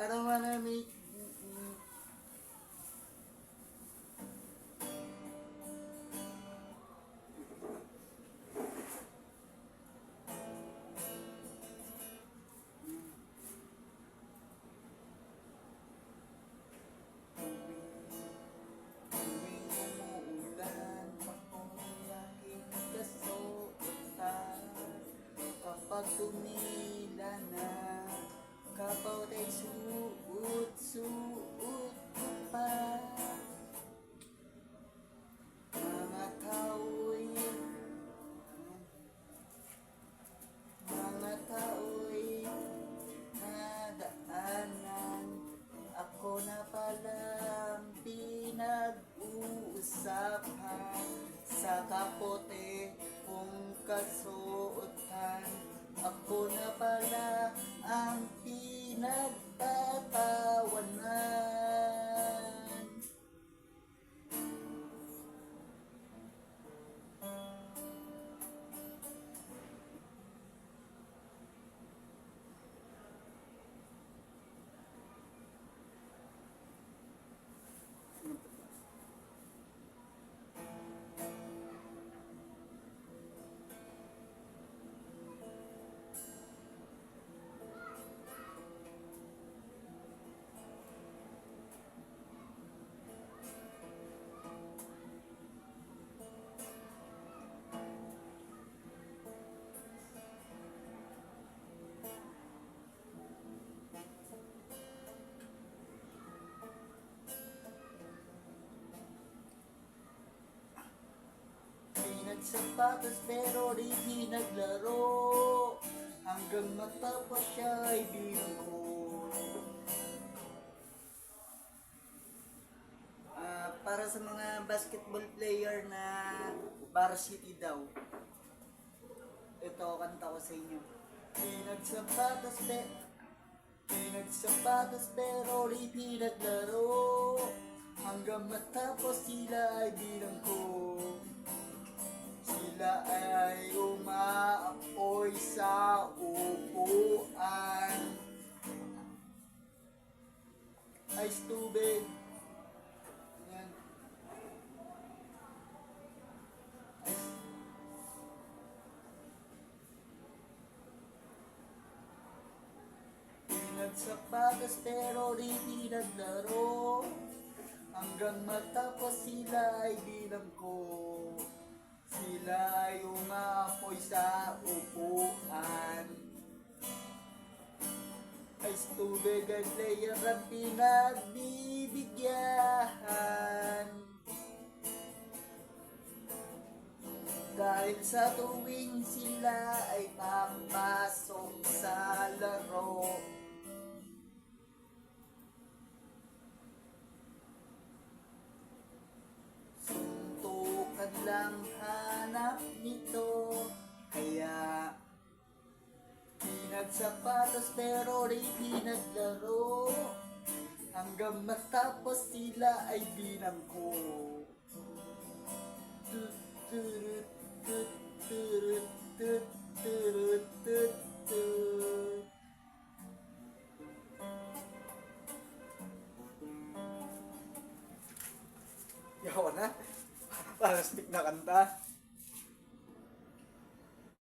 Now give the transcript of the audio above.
I don't wanna make tuwing umuulan, ako'y aking kasuotan. Kapag tumila na, kapatid suot ko pa. Mga tao'y nadaanan, ako na palang pinag-uusapan. Sa kapote kong kasuotan, ako na pala ang pinagtatawanan. Sapatos pero di naglaro, hanggang matapos siya ay bilang ko. Para sa mga basketball player na varsity daw, ito kanta ko sa inyo. Pinagsapatos pero di naglaro, hanggang matapos sila ay bilang ko. Sila ay umaapoy sa upuan. Ice tubig. Yan. Pinagsapatos pero di naglaro, hanggang matapos sila ay bilang ko. Sila ay umaapoy sa upuan. Ice tubig ay player ang pinagbibigyan. Dahil sa tuwing sila ay papasok sa laro, suntukan lang hanap nito. Kaya pinagsapatos pero di naglaro, hanggang matapos sila ay bilang ko. Tut turut tut turut tut turut tut tut. Yawa na. Parang stick na kanta.